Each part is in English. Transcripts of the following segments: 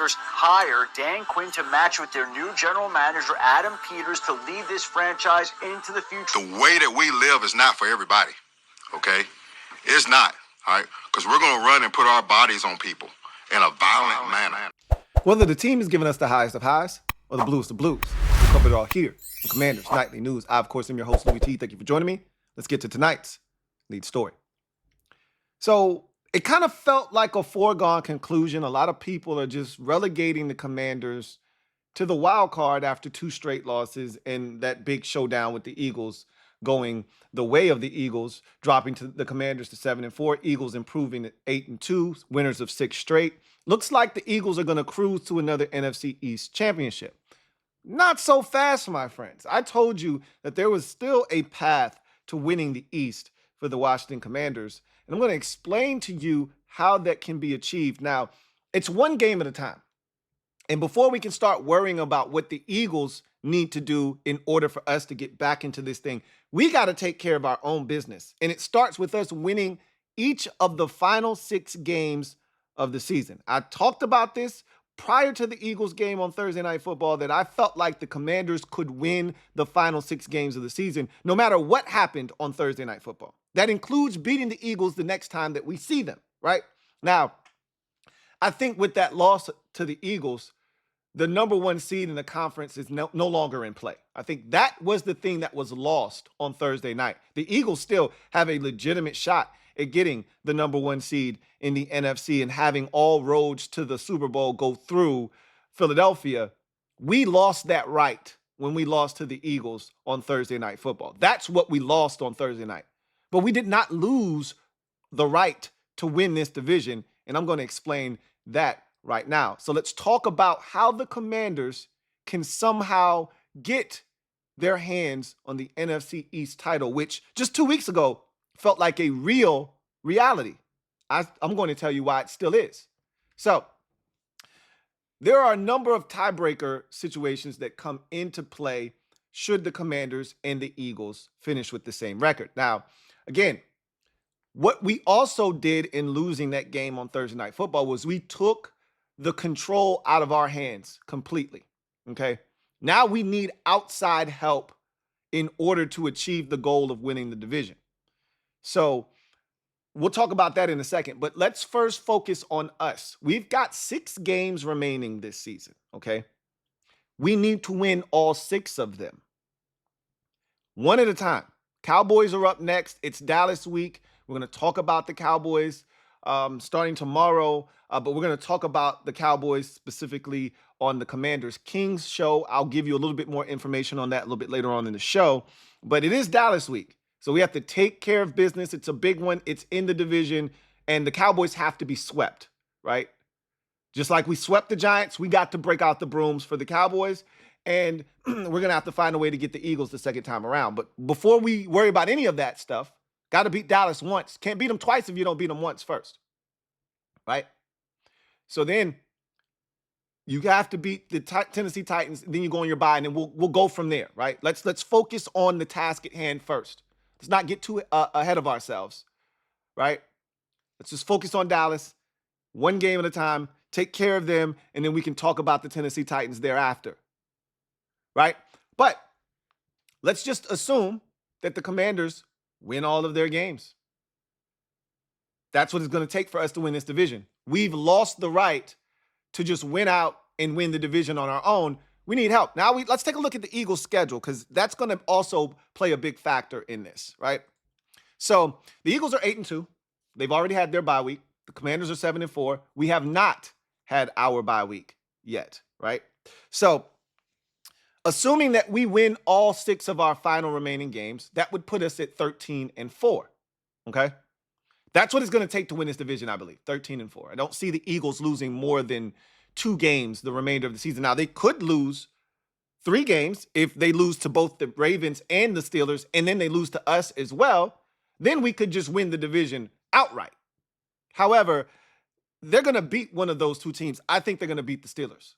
Commanders hire Dan Quinn to match with their new general manager, Adam Peters, to lead this franchise into the future. The way that we live is not for everybody, okay? It's not, all right? Because we're going to run and put our bodies on people in a violent manner. Whether the team is giving us the highest of highs or the bluest of blues, we'll cover it all here on Commanders Nightly News. I, of course, am your host, Louie T. Thank you for joining me. Let's get to tonight's lead story. So it kind of felt like a foregone conclusion. A lot of people are just relegating the Commanders to the wild card after 2 straight losses and that big showdown with the Eagles going the way of the Eagles, dropping to the Commanders to 7-4. Eagles improving at 8-2, winners of 6 straight. Looks like the Eagles are going to cruise to another NFC East championship. Not so fast, my friends. I told you that there was still a path to winning the East for the Washington Commanders, and I'm going to explain to you how that can be achieved. Now, it's one game at a time. And before we can start worrying about what the Eagles need to do in order for us to get back into this thing, we got to take care of our own business. And it starts with us winning each of the final 6 games of the season. I talked about this prior to the Eagles game on Thursday Night Football, that I felt like the Commanders could win the final 6 games of the season, no matter what happened on Thursday Night Football. That includes beating the Eagles the next time that we see them, right? Now, I think with that loss to the Eagles, the number 1 seed in the conference is no longer in play. I think that was the thing that was lost on Thursday night. The Eagles still have a legitimate shot at getting the number 1 seed in the NFC and having all roads to the Super Bowl go through Philadelphia. We lost that right when we lost to the Eagles on Thursday Night Football. That's what we lost on Thursday night. But we did not lose the right to win this division, and I'm going to explain that right now. So let's talk about how the Commanders can somehow get their hands on the NFC East title, which just 2 weeks ago felt like a real reality. I'm going to tell you why it still is. So there are a number of tiebreaker situations that come into play should the Commanders and the Eagles finish with the same record. Now, again, what we also did in losing that game on Thursday Night Football was we took the control out of our hands completely, okay? Now we need outside help in order to achieve the goal of winning the division. So we'll talk about that in a second, but let's first focus on us. We've got 6 games remaining this season, okay? We need to win all 6 of them. One at a time. Cowboys are up next. It's Dallas week. We're going to talk about the Cowboys starting tomorrow, but we're going to talk about the Cowboys specifically on the Commanders Kings show. I'll give you a little bit more information on that a little bit later on in the show, but it is Dallas week. So we have to take care of business. It's a big one. It's in the division, and the Cowboys have to be swept, right? Just like we swept the Giants, we got to break out the brooms for the Cowboys, and we're going to have to find a way to get the Eagles the second time around. But before we worry about any of that stuff, got to beat Dallas once. Can't beat them twice if you don't beat them once first, right? So then you have to beat the Tennessee Titans, then you go on your bye, and then we'll go from there, right? Let's focus on the task at hand first. Let's not get too ahead of ourselves, right? Let's just focus on Dallas, one game at a time, take care of them, and then we can talk about the Tennessee Titans thereafter, right? But let's just assume that the Commanders win all of their games. That's what it's going to take for us to win this division. We've lost the right to just win out and win the division on our own. We need help. Now, let's take a look at the Eagles' schedule, because that's going to also play a big factor in this, right? So the Eagles are 8-2. They've already had their bye week. The Commanders are 7-4. We have not had our bye week yet, right? So assuming that we win all 6 of our final remaining games, that would put us at 13-4, okay? That's what it's going to take to win this division, I believe, 13-4. I don't see the Eagles losing more than 2 games the remainder of the season. Now, they could lose 3 games if they lose to both the Ravens and the Steelers, and then they lose to us as well. Then we could just win the division outright. However, they're going to beat one of those 2 teams. I think they're going to beat the Steelers.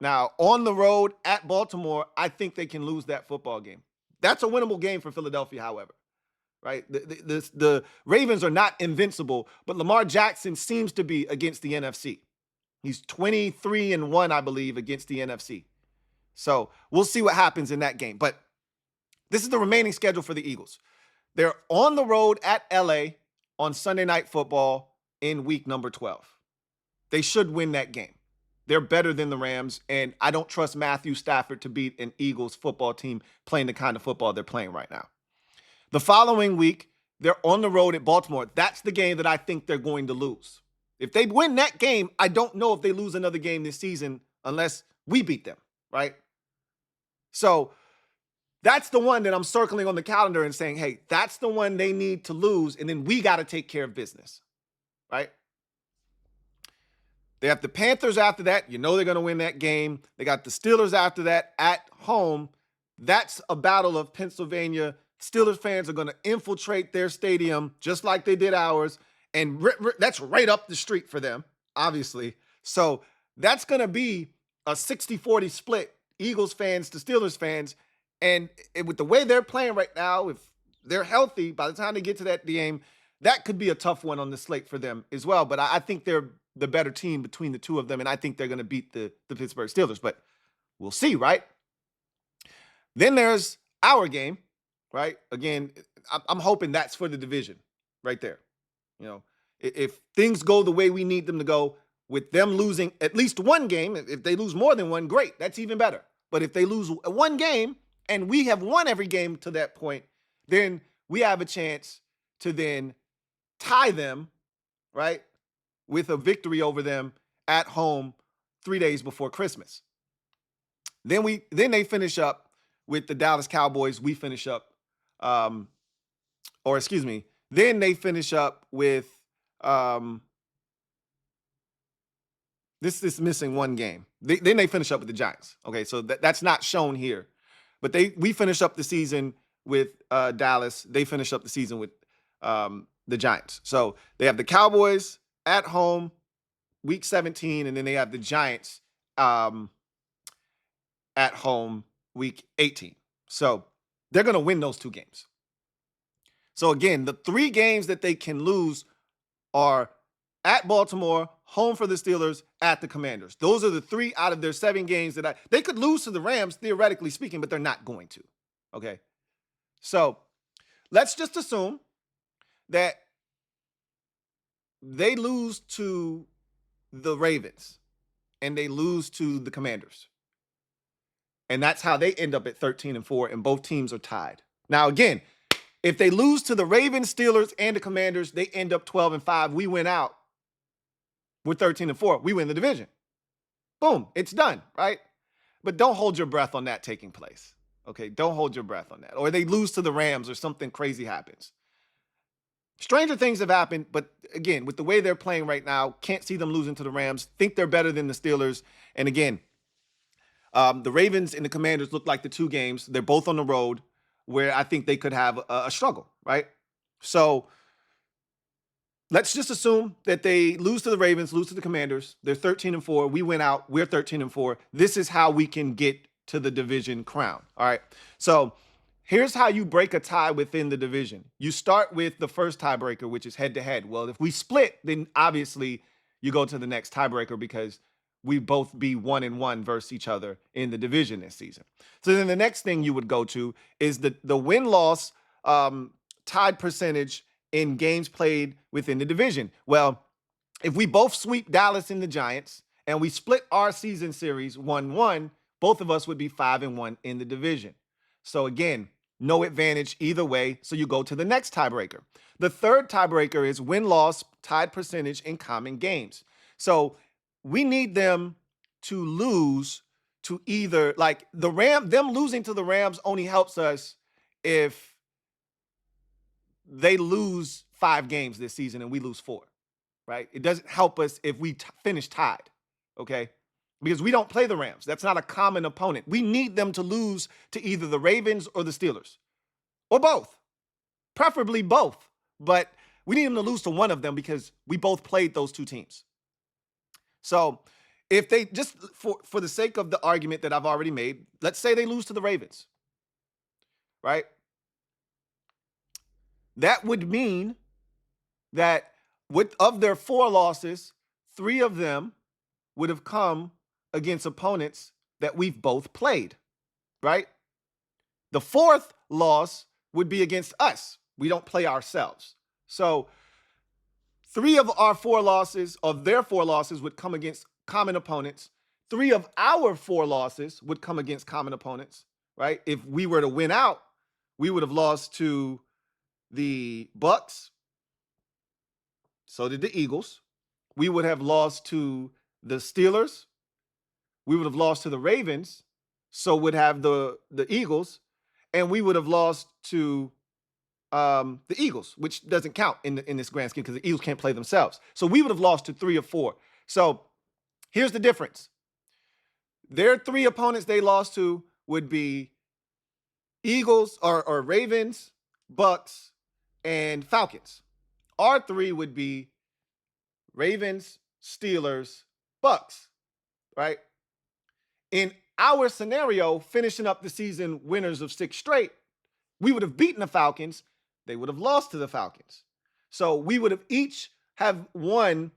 Now, on the road at Baltimore, I think they can lose that football game. That's a winnable game for Philadelphia, however, right? The Ravens are not invincible, but Lamar Jackson seems to be against the NFC. He's 23-1, I believe, against the NFC. So we'll see what happens in that game. But this is the remaining schedule for the Eagles. They're on the road at L.A. on Sunday Night Football in week number 12. They should win that game. They're better than the Rams, and I don't trust Matthew Stafford to beat an Eagles football team playing the kind of football they're playing right now. The following week, they're on the road at Baltimore. That's the game that I think they're going to lose. If they win that game, I don't know if they lose another game this season unless we beat them, right? So that's the one that I'm circling on the calendar and saying, hey, that's the one they need to lose, and then we got to take care of business, right? They have the Panthers after that. You know they're going to win that game. They got the Steelers after that at home. That's a battle of Pennsylvania. Steelers fans are going to infiltrate their stadium just like they did ours, and that's right up the street for them, obviously. So that's going to be a 60-40 split, Eagles fans to Steelers fans. And with the way they're playing right now, if they're healthy, by the time they get to that game, that could be a tough one on the slate for them as well. But I think they're the better team between the two of them, and I think they're going to beat the Pittsburgh Steelers. But we'll see, right? Then there's our game, right? Again, I'm hoping that's for the division right there. You know, if things go the way we need them to go, with them losing at least one game, if they lose more than one, great. That's even better. But if they lose one game and we have won every game to that point, then we have a chance to then tie them, right, with a victory over them at home 3 days before Christmas. Then they finish up with the Dallas Cowboys. We finish up, then they finish up with this is missing one game. Then they finish up with the Giants. Okay, so that's not shown here. But we finish up the season with Dallas. They finish up the season with the Giants. So they have the Cowboys at home, week 17, and then they have the Giants at home, week 18. So they're going to win those two games. So again, the 3 games that they can lose are at Baltimore, home for the Steelers, at the Commanders. Those are the 3 out of their 7 games that they could lose to the Rams, theoretically speaking, but they're not going to. Okay. So let's just assume that they lose to the Ravens and they lose to the Commanders. And that's how they end up at 13-4, and both teams are tied. Now, again, if they lose to the Ravens, Steelers, and the Commanders, they end up 12-5. We win out. We're 13-4. We win the division. Boom. It's done, right? But don't hold your breath on that taking place. Okay? Don't hold your breath on that. Or they lose to the Rams or something crazy happens. Stranger things have happened, but again, with the way they're playing right now, can't see them losing to the Rams. Think they're better than the Steelers. And again, the Ravens and the Commanders look like the 2 games. They're both on the road where I think they could have a struggle, right? So let's just assume that they lose to the Ravens, lose to the Commanders. They're 13-4. We win out. We're 13-4. This is how we can get to the division crown. All right. So here's how you break a tie within the division. You start with the first tiebreaker, which is head-to-head. Well, if we split, then obviously you go to the next tiebreaker because we both be 1-1 versus each other in the division this season. So then the next thing you would go to is the win-loss tied percentage in games played within the division. Well, if we both sweep Dallas and the Giants and we split our season series 1-1, both of us would be 5-1 in the division. So again, no advantage either way. So you go to the next tiebreaker. The third tiebreaker is win-loss tied percentage in common games. So we need them to lose to either, like them losing to the Rams only helps us if they lose 5 games this season and we lose 4, right? It doesn't help us if we finish tied, okay? Because we don't play the Rams. That's not a common opponent. We need them to lose to either the Ravens or the Steelers, or both, preferably both. But we need them to lose to one of them because we both played those 2 teams. So if they just, for the sake of the argument that I've already made, let's say they lose to the Ravens, right? That would mean that of their 4 losses, 3 of them would have come against opponents that we've both played, right? The fourth loss would be against us. We don't play ourselves. So 3 of our 4 losses, of their 4 losses, would come against common opponents. 3 of our 4 losses would come against common opponents, right? If we were to win out, we would have lost to the Bucks. So did the Eagles. We would have lost to the Steelers. We would have lost to the Ravens. So would have the Eagles. And we would have lost to the Eagles, which doesn't count in this grand scheme because the Eagles can't play themselves. So we would have lost to 3 or 4. So here's the difference. Their 3 opponents they lost to would be Eagles or Ravens, Bucks, and Falcons. Our 3 would be Ravens, Steelers, Bucks, right? In our scenario, finishing up the season winners of 6 straight, we would have beaten the Falcons. They would have lost to the Falcons. So we would have each have won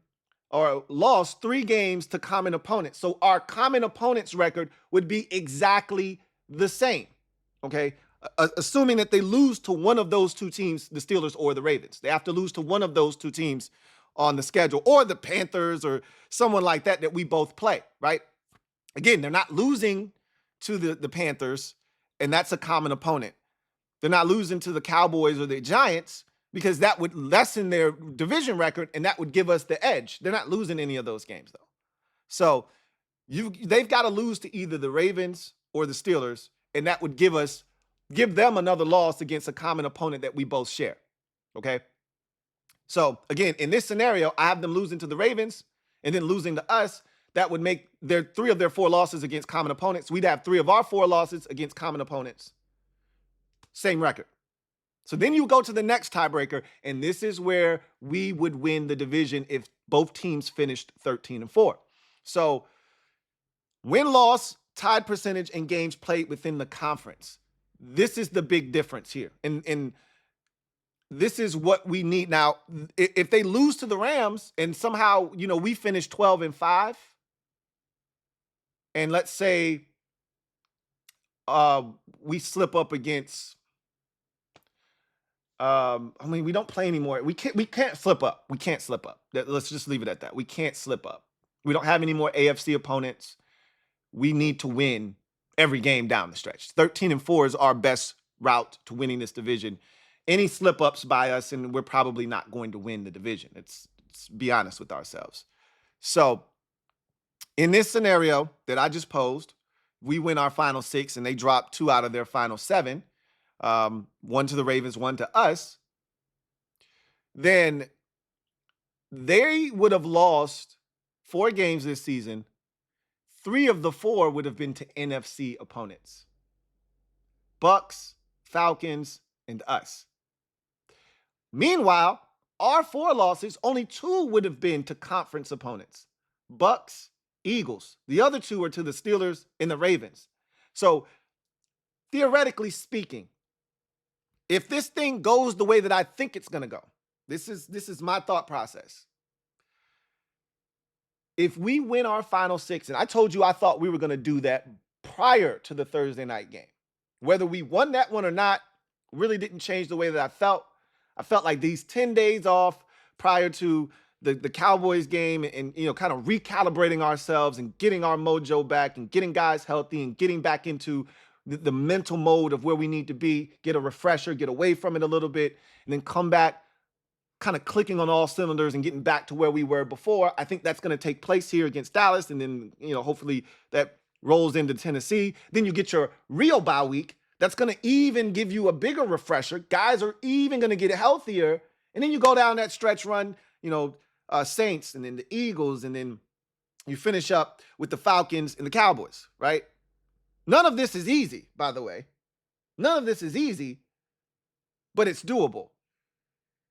or lost 3 games to common opponents. So our common opponents record would be exactly the same, okay? Assuming that they lose to one of those 2 teams, the Steelers or the Ravens. They have to lose to one of those 2 teams on the schedule, or the Panthers or someone like that we both play, right? Again, they're not losing to the Panthers, and that's a common opponent. They're not losing to the Cowboys or the Giants because that would lessen their division record, and that would give us the edge. They're not losing any of those games, though. So they've got to lose to either the Ravens or the Steelers, and that would give them another loss against a common opponent that we both share, okay? So, again, in this scenario, I have them losing to the Ravens and then losing to us. That would make 3 of their 4 losses against common opponents. We'd have 3 of our 4 losses against common opponents. Same record. So then you go to the next tiebreaker, and this is where we would win the division if both teams finished 13-4. So win-loss, tied percentage, and games played within the conference. This is the big difference here. And this is what we need. Now, if they lose to the Rams and somehow, we finish 12-5, and let's say we slip up against we don't play anymore. We can't slip up. We can't slip up. Let's just leave it at that. We can't slip up. We don't have any more AFC opponents. We need to win every game down the stretch. 13-4 is our best route to winning this division. Any slip-ups by us, and we're probably not going to win the division. Let's be honest with ourselves. So in this scenario that I just posed, we win our final 6, and they drop 2 out of their final 7, 1 to the Ravens, 1 to us, then they would have lost 4 games this season. 3 of the 4 would have been to NFC opponents. Bucks, Falcons, and us. Meanwhile, our 4 losses, only 2 would have been to conference opponents. Bucks, Eagles. The other 2 are to the Steelers and the Ravens. So, theoretically speaking, if this thing goes the way that I think it's going to go, this is my thought process. If we win our final 6, and I told you I thought we were going to do that prior to the Thursday night game. Whether we won that one or not really didn't change the way that I felt. I felt like these 10 days off prior to the Cowboys game and kind of recalibrating ourselves and getting our mojo back and getting guys healthy and getting back into the mental mode of where we need to be, get a refresher, get away from it a little bit, and then come back kind of clicking on all cylinders and getting back to where we were before. I think that's going to take place here against Dallas, and then, hopefully that rolls into Tennessee. Then you get your real bye week. That's going to even give you a bigger refresher. Guys are even going to get healthier. And then you go down that stretch run, Saints and then the Eagles, and then you finish up with the Falcons and the Cowboys, right? None of this is easy, by the way. None of this is easy, but it's doable.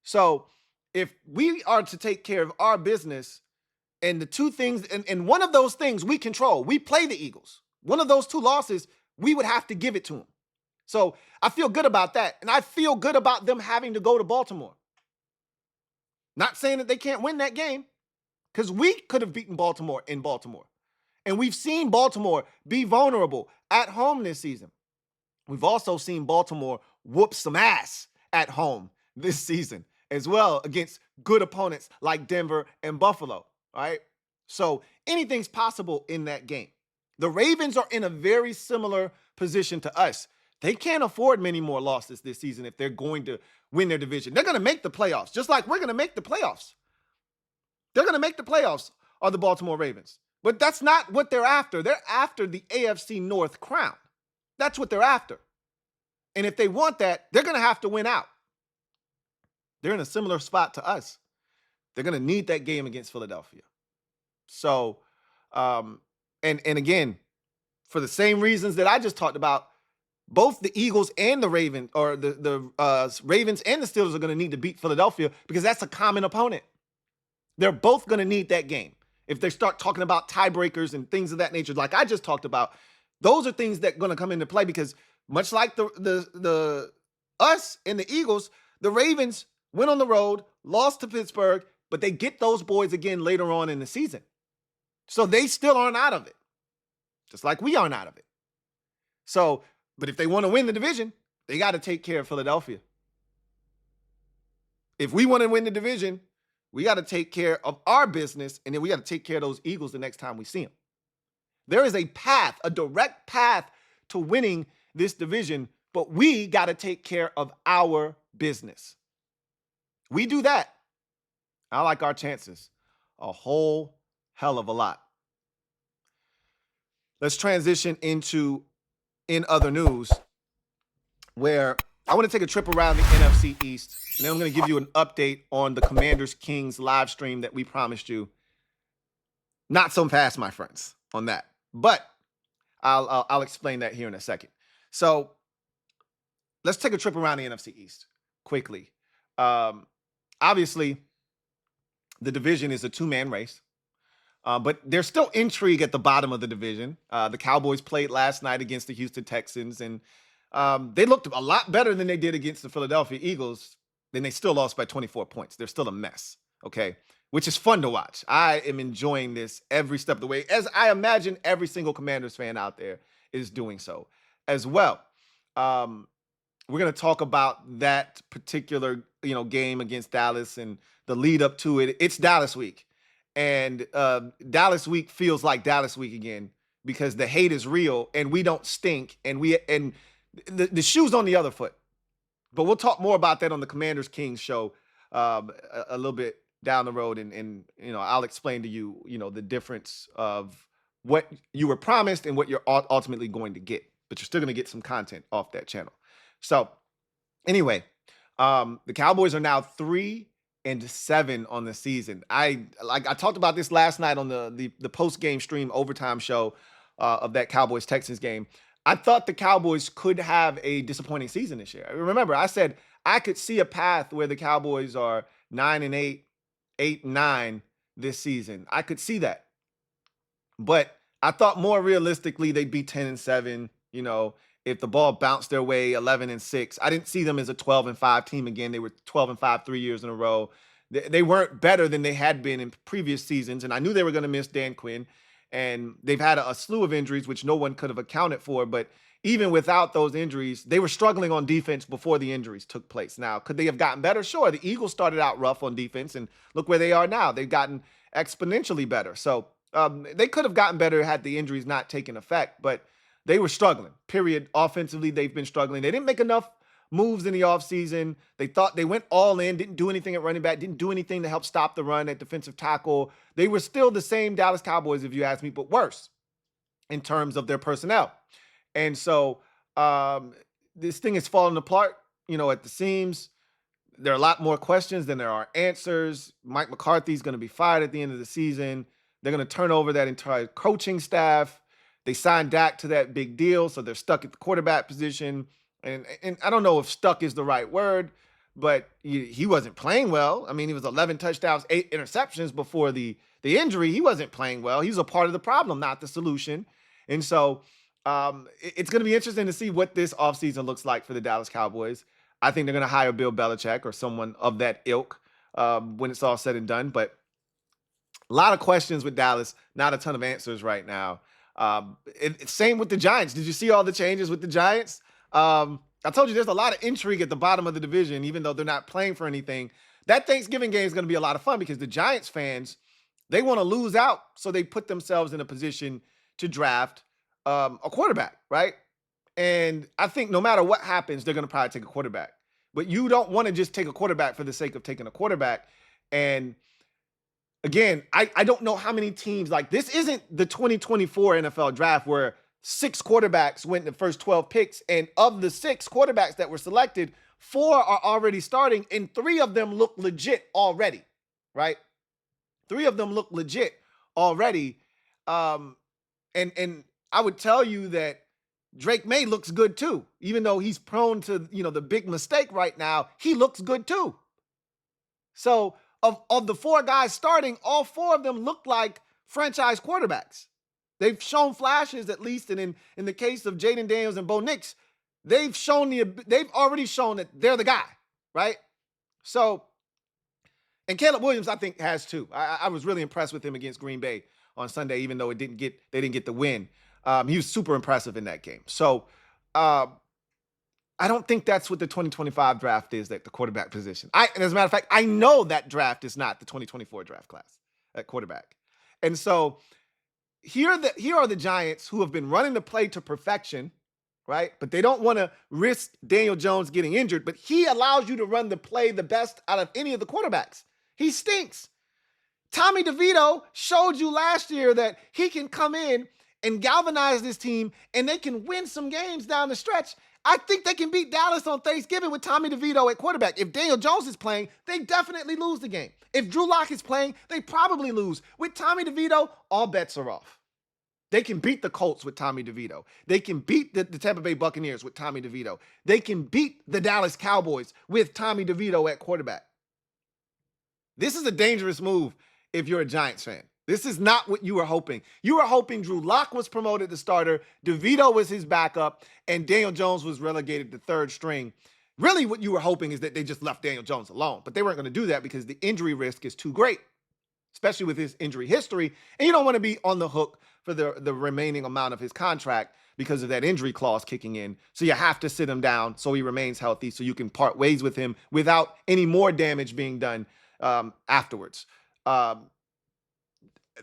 So if we are to take care of our business and the 2 things, and one of those things we control, we play the Eagles. One of those 2 losses, we would have to give it to them. So I feel good about that. And I feel good about them having to go to Baltimore. Not saying that they can't win that game. because we could have beaten Baltimore in Baltimore. And we've seen Baltimore be vulnerable at home this season. We've also seen Baltimore whoop some ass at home this season as well against good opponents like Denver and Buffalo, right? So anything's possible in that game. The Ravens are in a very similar position to us. They can't afford many more losses this season if they're going to win their division. They're going to make the playoffs, just like we're going to make the playoffs. They're going to make the playoffs, are the Baltimore Ravens. But that's not what they're after. They're after the AFC North crown. That's what they're after. And if they want that, they're going to have to win out. They're in a similar spot to us. They're going to need that game against Philadelphia. So, and again, for the same reasons that I just talked about, both the Eagles and the Ravens, or the Ravens and the Steelers are going to need to beat Philadelphia because that's a common opponent. They're both going to need that game. If they start talking about tiebreakers and things of that nature, like I just talked about, those are things that are going to come into play because much like the us and the Eagles, the Ravens went on the road, lost to Pittsburgh, but they get those boys again later on in the season. So they still aren't out of it, just like we aren't out of it. So, but if they want to win the division, they got to take care of Philadelphia. If we want to win the division, we got to take care of our business, and then we got to take care of those Eagles the next time we see them. There is a path, a direct path to winning this division, but we got to take care of our business. We do that, I like our chances a whole hell of a lot. Let's transition into in other news, where I want to take a trip around the NFC East, and then I'm going to give you an update on the Commanders Kings live stream that we promised you. Not so fast, my friends, on that, but I'll explain that here in a second. So let's take a trip around the NFC East quickly. Obviously, the division is a two-man race, but there's still intrigue at the bottom of the division. The Cowboys played last night against the Houston Texans, and they looked a lot better than they did against the Philadelphia Eagles. Then they still lost by 24 points. They're still a mess, okay? Which is fun to watch. I am enjoying this every step of the way, as I imagine every single Commanders fan out there is doing so as well. We're going to talk about that particular, game against Dallas and the lead up to it. It's Dallas week, and Dallas week feels like Dallas week again because the hate is real and we don't stink, and the shoe's on the other foot. But we'll talk more about that on the Commanders Kings show a little bit down the road, and I'll explain to you, the difference of what you were promised and what you're ultimately going to get. But you're still going to get some content off that channel. So anyway, the Cowboys are now 3-7 on the season. I talked about this last night on the post-game stream overtime show of that Cowboys-Texans game. I thought the Cowboys could have a disappointing season this year. Remember, I said I could see a path where the Cowboys are 9-8, 8-9 this season. I could see that. But I thought more realistically they'd be 10-7, if the ball bounced their way 11-6. I didn't see them as a 12-5 team again. They were 12-5 3 years in a row. They weren't better than they had been in previous seasons, and I knew they were going to miss Dan Quinn. And they've had a slew of injuries, which no one could have accounted for. But even without those injuries, they were struggling on defense before the injuries took place. Now, could they have gotten better? Sure. The Eagles started out rough on defense, and look where they are now. They've gotten exponentially better. So they could have gotten better had the injuries not taken effect, but they were struggling, period. Offensively, they've been struggling. They didn't make enough moves in the offseason. They thought they went all in, didn't do anything at running back, didn't do anything to help stop the run at defensive tackle. They were still the same Dallas Cowboys, if you ask me, but worse in terms of their personnel. And so this thing is falling apart, at the seams. There are a lot more questions than there are answers. Mike McCarthy's going to be fired at the end of the season. They're going to turn over that entire coaching staff. They signed Dak to that big deal, so they're stuck at the quarterback position. And I don't know if stuck is the right word, but he wasn't playing well. I mean, he was 11 touchdowns, 8 interceptions before the injury. He wasn't playing well. He was a part of the problem, not the solution. And so it's going to be interesting to see what this offseason looks like for the Dallas Cowboys. I think they're going to hire Bill Belichick or someone of that ilk when it's all said and done. But A lot of questions with Dallas, not a ton of answers right now. Same with the Giants. Did you see all the changes with the Giants? I told you there's a lot of intrigue at the bottom of the division, even though they're not playing for anything. That Thanksgiving game is going to be a lot of fun because the Giants fans, they want to lose out, so they put themselves in a position to draft a quarterback, right? And I think no matter what happens, they're going to probably take a quarterback. But you don't want to just take a quarterback for the sake of taking a quarterback. And again, I don't know how many teams, like, this isn't the 2024 NFL draft where 6 quarterbacks went in the first 12 picks. And of the 6 quarterbacks that were selected, 4 are already starting and 3 of them look legit already, right? 3 of them look legit already. And I would tell you that Drake May looks good too. Even though he's prone to, the big mistake right now, he looks good too. So of the 4 guys starting, all 4 of them look like franchise quarterbacks. They've shown flashes, at least, and in the case of Jaden Daniels and Bo Nix, they've already shown that they're the guy, right? So, and Caleb Williams, I think, has too. I was really impressed with him against Green Bay on Sunday, even though they didn't get the win. He was super impressive in that game. So, I don't think that's what the 2025 draft is, like the quarterback position. And as a matter of fact, I know that draft is not the 2024 draft class at quarterback. And so here are the Giants who have been running the play to perfection, right? But they don't want to risk Daniel Jones getting injured, but he allows you to run the play the best out of any of the quarterbacks. He stinks. Tommy DeVito showed you last year that he can come in and galvanize this team and they can win some games down the stretch. I think they can beat Dallas on Thanksgiving with Tommy DeVito at quarterback. If Daniel Jones is playing, they definitely lose the game. If Drew Lock is playing, they probably lose. With Tommy DeVito, all bets are off. They can beat the Colts with Tommy DeVito. They can beat the Tampa Bay Buccaneers with Tommy DeVito. They can beat the Dallas Cowboys with Tommy DeVito at quarterback. This is a dangerous move if you're a Giants fan. This is not what you were hoping. You were hoping Drew Lock was promoted to starter, DeVito was his backup, and Daniel Jones was relegated to third string. Really, what you were hoping is that they just left Daniel Jones alone. But they weren't going to do that because the injury risk is too great, especially with his injury history. And you don't want to be on the hook for the remaining amount of his contract because of that injury clause kicking in. So you have to sit him down so he remains healthy so you can part ways with him without any more damage being done afterwards.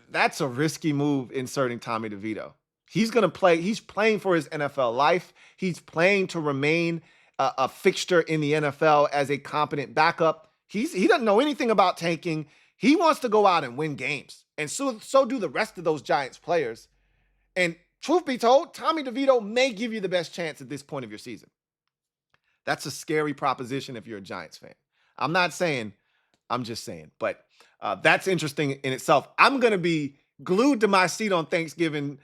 That's a risky move, inserting Tommy DeVito. He's going to play. He's playing for his NFL life. He's playing to remain a fixture in the NFL as a competent backup. He doesn't know anything about tanking. He wants to go out and win games. And so do the rest of those Giants players. And truth be told, Tommy DeVito may give you the best chance at this point of your season. That's a scary proposition if you're a Giants fan. I'm not saying, I'm just saying. But that's interesting in itself. I'm going to be glued to my seat on Thanksgiving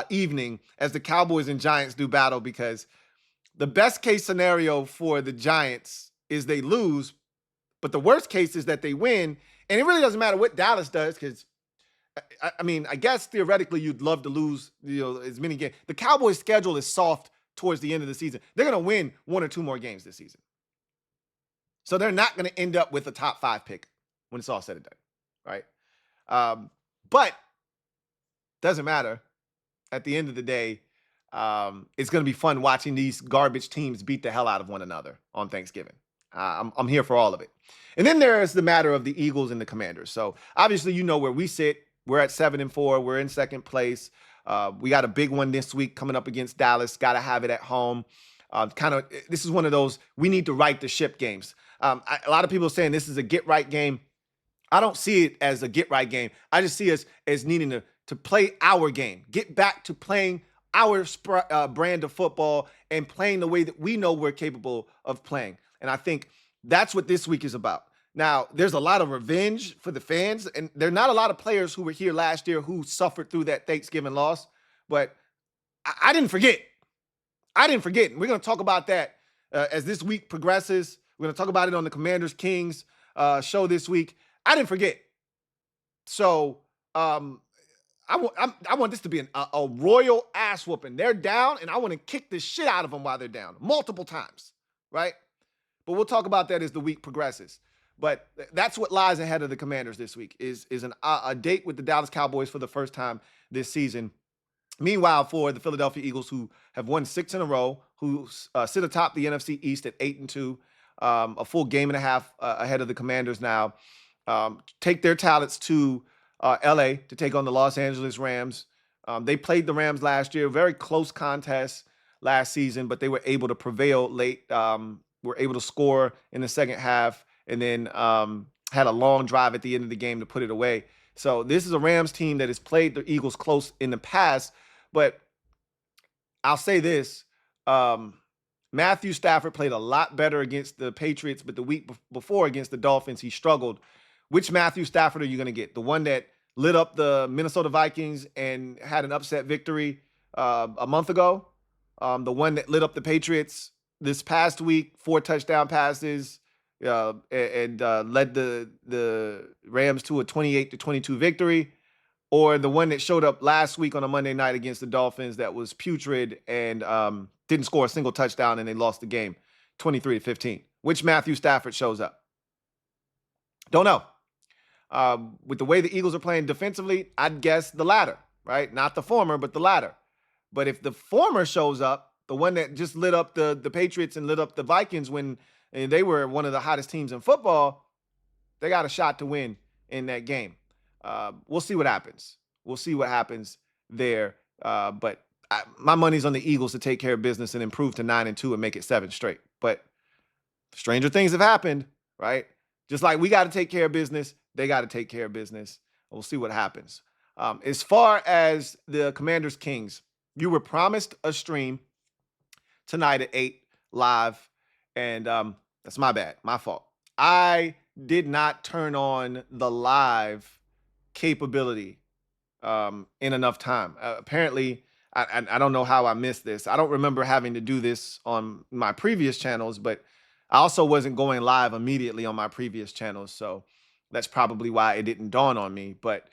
evening as the Cowboys and Giants do battle, because the best case scenario for the Giants is they lose, but the worst case is that they win. And it really doesn't matter what Dallas does, because I guess theoretically you'd love to lose as many games. The Cowboys' schedule is soft towards the end of the season. They're going to win 1 or 2 more games this season. So they're not going to end up with a top 5 pick when it's all said and done. Right? But doesn't matter. At the end of the day, it's going to be fun watching these garbage teams beat the hell out of one another on Thanksgiving. I'm here for all of it. And then there's the matter of the Eagles and the Commanders. So obviously, you know where we sit. We're at 7-4. We're in second place. We got a big one this week coming up against Dallas. Got to have it at home. This is one of those we need to right the ship games. A lot of people are saying this is a get right game. I don't see it as a get right game. I just see us as needing to play our game, get back to playing our brand of football and playing the way that we know we're capable of playing. And I think that's what this week is about. Now, there's a lot of revenge for the fans, and there are not a lot of players who were here last year who suffered through that Thanksgiving loss, but I didn't forget. I didn't forget. And we're going to talk about that as this week progresses. We're going to talk about it on the Commanders Kings show this week. I didn't forget. So I want this to be a royal ass whooping. They're down, and I want to kick the shit out of them while they're down multiple times, right? But we'll talk about that as the week progresses. But that's what lies ahead of the Commanders this week is a date with the Dallas Cowboys for the first time this season. Meanwhile, for the Philadelphia Eagles, who have won 6 in a row, who sit atop the NFC East at 8-2, a full game and a half ahead of the Commanders now, take their talents to L.A. to take on the Los Angeles Rams. They played the Rams last year, very close contest last season, but they were able to prevail late. Were able to score in the second half, and then had a long drive at the end of the game to put it away. So this is a Rams team that has played the Eagles close in the past, but I'll say this. Matthew Stafford played a lot better against the Patriots, but the week before against the Dolphins, he struggled. Which Matthew Stafford are you going to get? The one that lit up the Minnesota Vikings and had an upset victory a month ago? The one that lit up the Patriots this past week, 4 touchdown passes, and led the Rams to a 28-22 victory? Or the one that showed up last week on a Monday night against the Dolphins that was putrid and didn't score a single touchdown and they lost the game 23-15? Which Matthew Stafford shows up? Don't know. With the way the Eagles are playing defensively, I'd guess the latter, right? Not the former, but the latter. But if the former shows up, the one that just lit up the Patriots and lit up the Vikings when they were one of the hottest teams in football, they got a shot to win in that game. We'll see what happens. We'll see what happens there. But my money's on the Eagles to take care of business and improve to 9-2 and make it 7 straight. But stranger things have happened, right? Just like we got to take care of business, they got to take care of business. We'll see what happens. As far as the Commanders Kings, you were promised a stream tonight at 8 live, and that's my bad, my fault. I did not turn on the live capability in enough time. Apparently, I don't know how I missed this. I don't remember having to do this on my previous channels, but I also wasn't going live immediately on my previous channels, so that's probably why it didn't dawn on me. But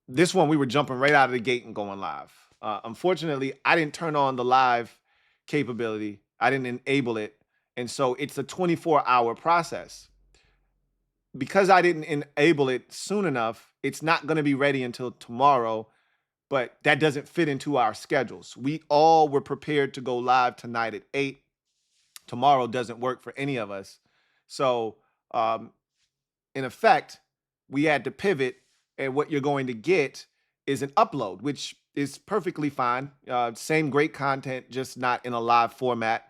this one, we were jumping right out of the gate and going live. Unfortunately, I didn't turn on the live capability. I didn't enable it, and so it's a 24-hour process. Because I didn't enable it soon enough, it's not going to be ready until tomorrow, but that doesn't fit into our schedules. We all were prepared to go live tonight at 8. Tomorrow doesn't work for any of us. So, in effect, we had to pivot, and what you're going to get is an upload, which is perfectly fine. Same great content, just not in a live format.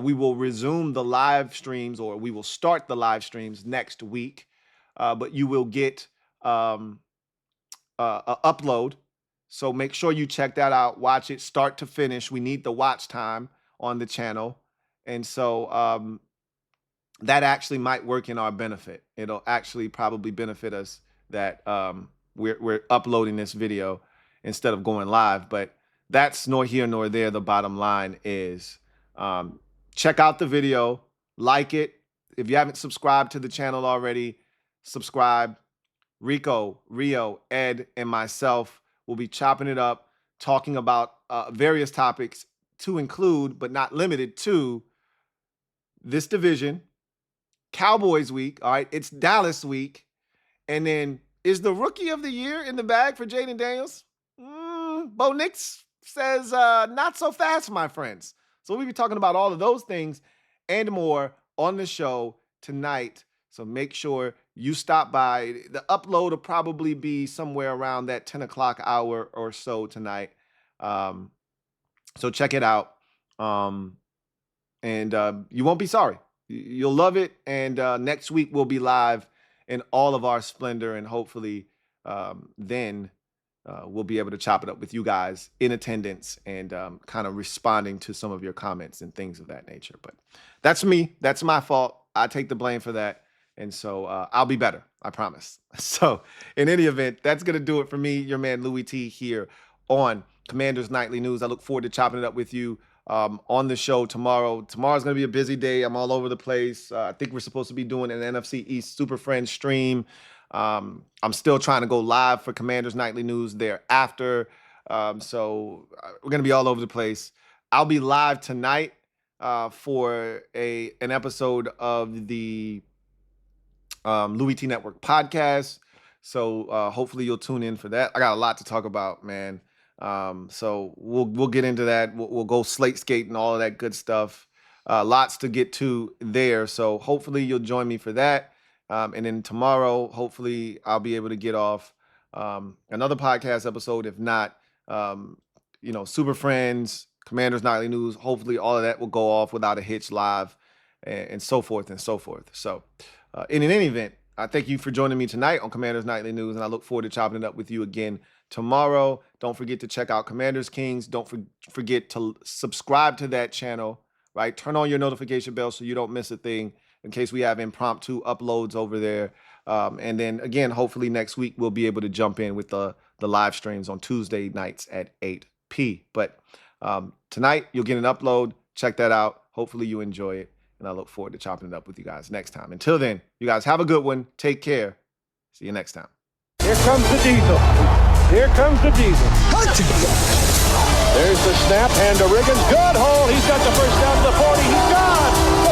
We will resume the live streams, or we will start the live streams next week, but you will get an upload. So make sure you check that out. Watch it start to finish. We need the watch time on the channel. And so that actually might work in our benefit. It'll actually probably benefit us that we're uploading this video instead of going live. But that's nor here nor there. The bottom line is check out the video, like it. If you haven't subscribed to the channel already, subscribe. Rico, Rio, Ed, and myself will be chopping it up, talking about various topics to include, but not limited to, this division, Cowboys week. All right, it's Dallas week. And then, is the rookie of the year in the bag for Jaden Daniels? Bo Nix says not so fast, my friends. So we'll be talking about all of those things and more on the show tonight. So make sure you stop by. The upload will probably be somewhere around that 10 o'clock hour or so tonight. So check it out. And you won't be sorry. You'll love it. And next week we'll be live in all of our splendor. And hopefully then we'll be able to chop it up with you guys in attendance and kind of responding to some of your comments and things of that nature. But that's me. That's my fault. I take the blame for that. And so I'll be better, I promise. So in any event, that's going to do it for me, your man Louie T here on Commanders Nightly News. I look forward to chopping it up with you on the show tomorrow. Tomorrow's going to be a busy day. I'm all over the place. I think we're supposed to be doing an NFC East Super Friends stream. I'm still trying to go live for Commanders Nightly News thereafter. So we're going to be all over the place. I'll be live tonight for an episode of the LouieTeeNetwork podcast. So hopefully you'll tune in for that. I got a lot to talk about, man. So we'll get into that. We'll go slate skating, all of that good stuff. Lots to get to there. So hopefully you'll join me for that. And then tomorrow, hopefully I'll be able to get off another podcast episode. If not, Super Friends, Commanders Nightly News. Hopefully all of that will go off without a hitch live and so forth and so forth. So in any event, I thank you for joining me tonight on Commanders Nightly News, and I look forward to chopping it up with you again tomorrow. Don't forget to check out Commanders Kings. Don't forget to subscribe to that channel, right? Turn on your notification bell so you don't miss a thing in case we have impromptu uploads over there. And then, again, hopefully next week we'll be able to jump in with the live streams on Tuesday nights at 8 p.m. But tonight you'll get an upload. Check that out. Hopefully you enjoy it. And I look forward to chopping it up with you guys next time. Until then, you guys have a good one. Take care. See you next time. Here comes the diesel. Here comes the diesel. There's the snap. Hand to Riggins. Good hole. He's got the first down to the 40. He's gone.